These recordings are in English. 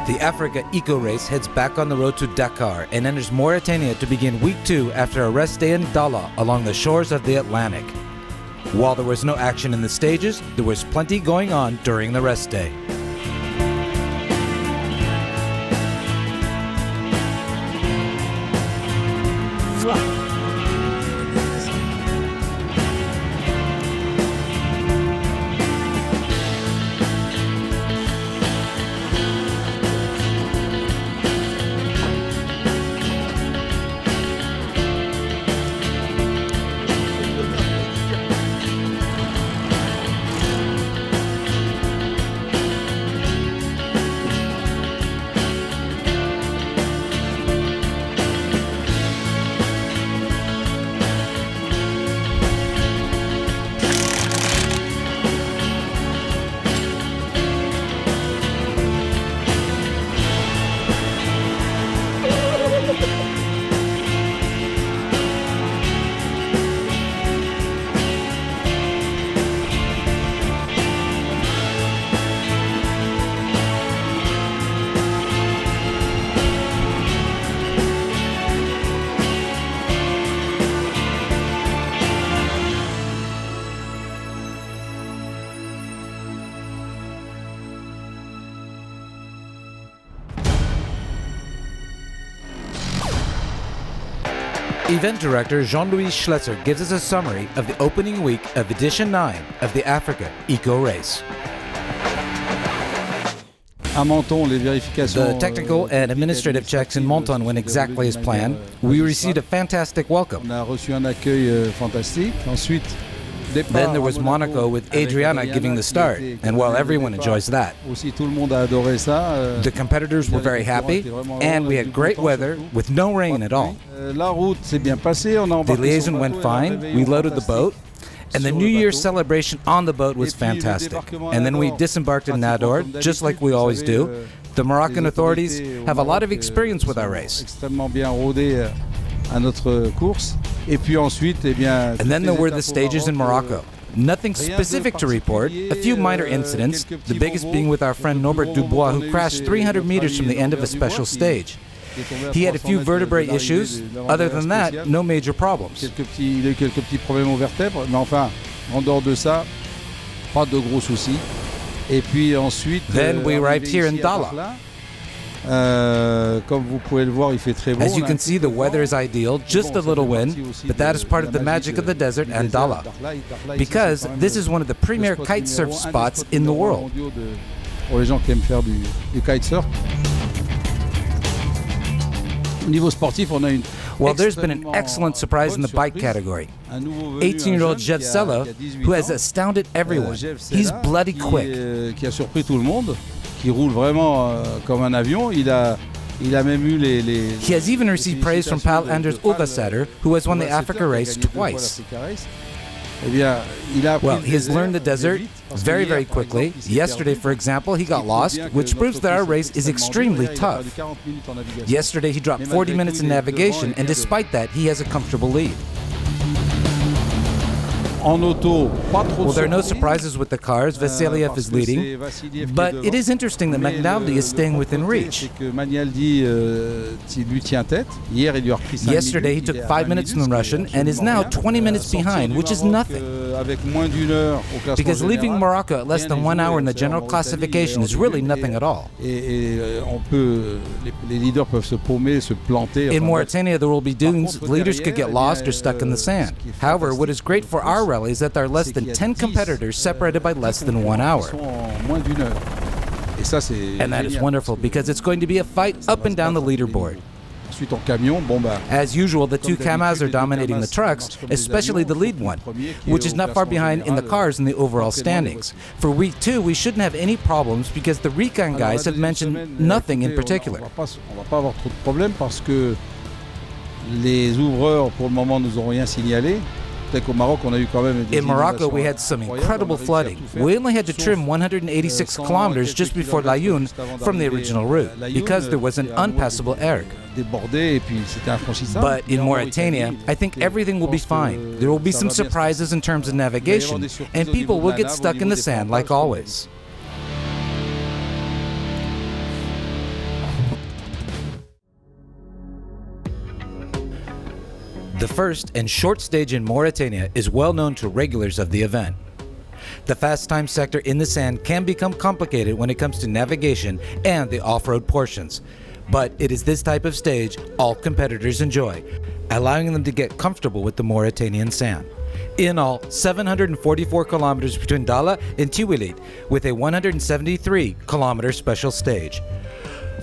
The AfricaEcoRace heads back on the road to Dakar and enters Mauritania to begin week 2 after a rest day in Dala along the shores of the Atlantic. While there was no action in the stages, there was plenty going on during the rest day. Event director Jean-Louis Schlesser gives us a summary of the opening week of Edition 9 of the AfricaEcoRace. The technical and administrative checks in Menton went exactly as planned. We received a fantastic welcome. Then there was Monaco with Adriana giving the start, and while everyone enjoys that. The competitors were very happy, and we had great weather with no rain at all. The liaison went fine, we loaded the boat, and the New Year's celebration on the boat was fantastic. And then we disembarked in Nador, just like we always do. The Moroccan authorities have a lot of experience with our race. And then there were the stages in Morocco. Nothing specific to report, a few minor incidents, the biggest being with our friend Norbert Dubois, who crashed 300 meters from the end of a special stage. He had a few vertebrae issues. Other than that, no major problems. Then we arrived here in Dala. As you can see, the weather is ideal, just a little wind, but that is part of the magic of the desert and Dala, because this is one of the premier kite surf spots in the world. Well, there's been an excellent surprise in the bike category. 18-year-old Jeff Sella, who has astounded everyone. He's bloody quick. He has even received praise from pal Anders Ulvasatter, who has won the AfricaRace twice. Well, he has learned the desert very, very quickly. Yesterday, for example, he got lost, which proves that our race is extremely tough. Yesterday, he dropped 40 minutes in navigation, and despite that, he has a comfortable lead. Well, there are no surprises with the cars. Vasiliev is leading, but it is interesting that Magnaldi is staying within reach. Yesterday, he took 5 minutes from the Russian and is now 20 minutes behind, which is nothing. Because leaving Morocco at less than 1 hour in the general classification is really nothing at all. In Mauritania, there will be dunes. Leaders could get lost or stuck in the sand. However, what is great for our rally is that there are less than 10 competitors separated by less than 1 hour. And that is wonderful because it's going to be a fight up and down the leaderboard. As usual, the two Kamaz are dominating the trucks, especially the lead one, which is not far behind in the cars in the overall standings. For week 2, we shouldn't have any problems because the Rican guys have mentioned nothing in particular. In Morocco, we had some incredible flooding. We only had to trim 186 kilometers just before Laayoune from the original route because there was an unpassable erg. But in Mauritania, I think everything will be fine. There will be some surprises in terms of navigation, and people will get stuck in the sand like always. The first and short stage in Mauritania is well known to regulars of the event. The fast time sector in the sand can become complicated when it comes to navigation and the off-road portions, but it is this type of stage all competitors enjoy, allowing them to get comfortable with the Mauritanian sand. In all, 744 kilometers between Dala and Tiwilit, with a 173-kilometer special stage.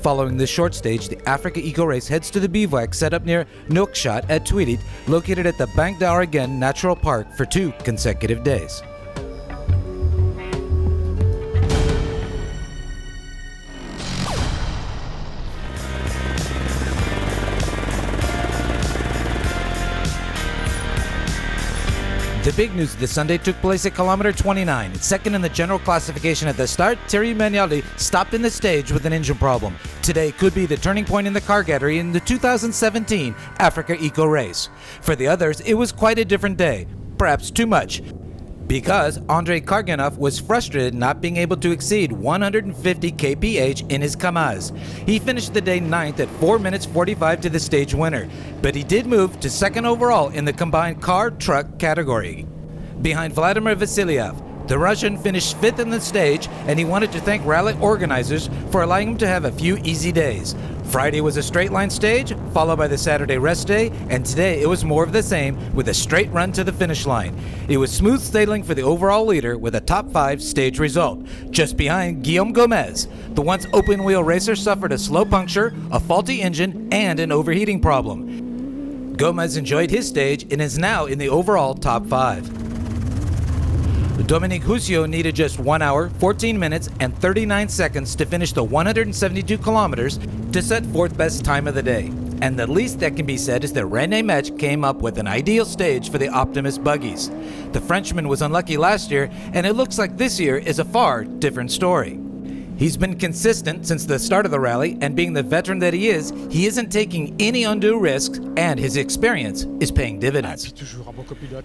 Following this short stage, the AfricaEcoRace heads to the bivouac set up near Nouakchott at Tiwilit, located at the Bank d'Aragon Natural Park for 2 consecutive days. The big news this Sunday took place at kilometer 29. Second in the general classification at the start, Thierry Magnaldi stopped in the stage with an engine problem. Today could be the turning point in the car category in the 2017 AfricaEcoRace. For the others, it was quite a different day, perhaps too much, because Andrei Karganov was frustrated not being able to exceed 150 kph in his Kamaz. He finished the day 9th at 4 minutes 45 to the stage winner, but he did move to second overall in the combined car-truck category. Behind Vladimir Vasilyev, the Russian finished 5th in the stage, and he wanted to thank rally organizers for allowing him to have a few easy days. Friday was a straight line stage, followed by the Saturday rest day, and today it was more of the same with a straight run to the finish line. It was smooth sailing for the overall leader with a top 5 stage result. Just behind Guillaume Gomez, the once open wheel racer suffered a slow puncture, a faulty engine, and an overheating problem. Gomez enjoyed his stage and is now in the overall top 5. Dominique Husio needed just 1 hour, 14 minutes, and 39 seconds to finish the 172 kilometers to set 4th best time of the day. And the least that can be said is that René Mech came up with an ideal stage for the Optimus buggies. The Frenchman was unlucky last year, and it looks like this year is a far different story. He's been consistent since the start of the rally, and being the veteran that he isn't taking any undue risks, and his experience is paying dividends.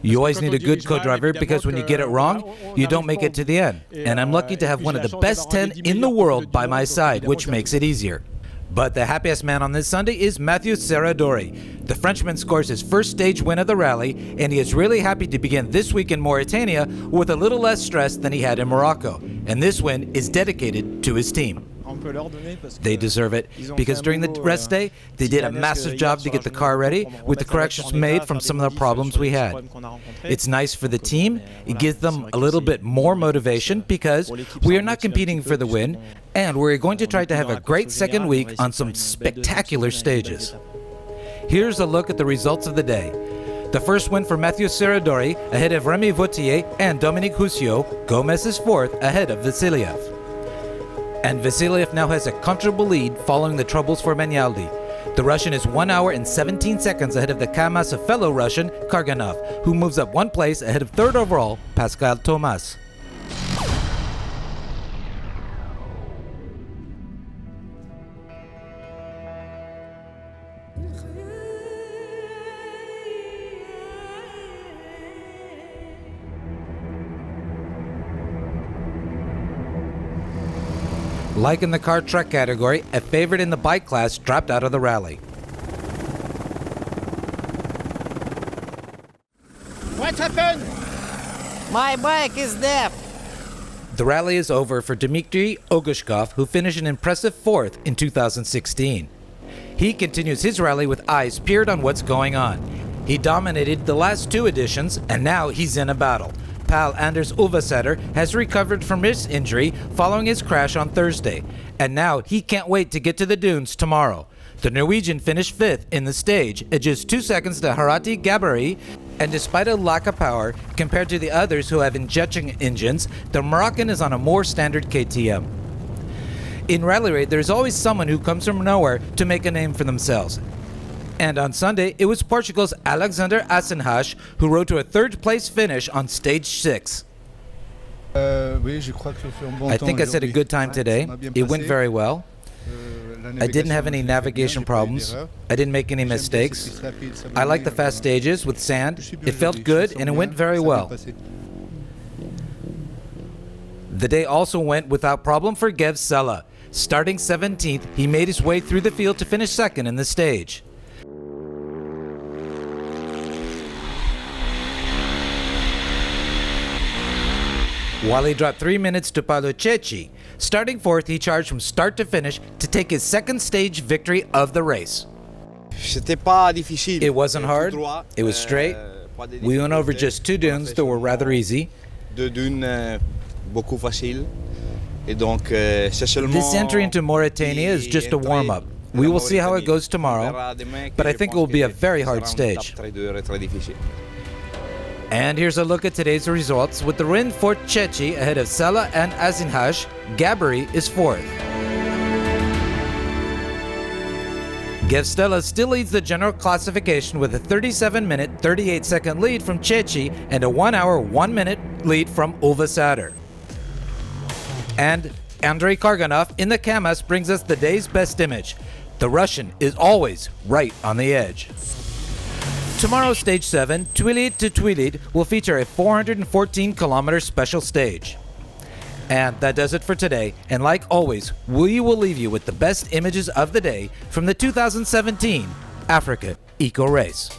You always need a good co-driver, because when you get it wrong, you don't make it to the end. And I'm lucky to have one of the best 10 in the world by my side, which makes it easier. But the happiest man on this Sunday is Mathieu Serradori. The Frenchman scores his first stage win of the rally, and he is really happy to begin this week in Mauritania with a little less stress than he had in Morocco. And this win is dedicated to his team. They deserve it, because during the rest day, they did a massive job to get the car ready, with the corrections made from some of the problems we had. It's nice for the team. It gives them a little bit more motivation, because we are not competing for the win, and we're going to try to have a great second week on some spectacular stages. Here's a look at the results of the day. The first win for Mathieu Serradori ahead of Remy Vautier and Dominique Husio. Gomez is 4th ahead of Vasilyev. And Vasilyev now has a comfortable lead following the troubles for Magnaldi. The Russian is 1 hour and 17 seconds ahead of the Kamaz of fellow Russian Karganov, who moves up 1 place ahead of 3rd overall Pascal Thomas. Like in the car truck category, a favorite in the bike class dropped out of the rally. What happened? My bike is deaf. The rally is over for Dmitry Ogushkov, who finished an impressive 4th in 2016. He continues his rally with eyes peeled on what's going on. He dominated the last 2 editions, and now he's in a battle. Pal Anders Ulvasetter has recovered from his injury following his crash on Thursday, and now he can't wait to get to the dunes tomorrow. The Norwegian finished 5th in the stage at just 2 seconds to Harati Gabari, and despite a lack of power compared to the others who have injection engines, the Moroccan is on a more standard KTM. In Rally Raid, there's always someone who comes from nowhere to make a name for themselves. And on Sunday, it was Portugal's Alexander Asenhash who rode to a 3rd place finish on stage 6. I think I set a good time today. It went very well. I didn't have any navigation problems. I didn't make any mistakes. I like the fast stages with sand. It felt good and it went very well. The day also went without problem for Gev Sella. Starting 17th, he made his way through the field to finish 2nd in the stage. while he dropped 3 minutes to Paulo Cecchi. Starting fourth, he charged from start to finish to take his second stage victory of the race. It wasn't hard, it was straight. We went over just 2 dunes that were rather easy. This entry into Mauritania is just a warm-up. We will see how it goes tomorrow, but I think it will be a very hard stage. And here's a look at today's results. With the win for Cecchi ahead of Sella and Azinhaj, Gabri is fourth. Gevstella still leads the general classification with a 37-minute, 38-second lead from Cecchi and a 1 hour, 1 minute lead from Ulvasatr. And Andrei Karganov in the Kamaz brings us the day's best image. The Russian is always right on the edge. Tomorrow, Stage 7, Twilid to Twilid, will feature a 414-kilometer special stage. And that does it for today. And like always, we will leave you with the best images of the day from the 2017 Africa Eco Race.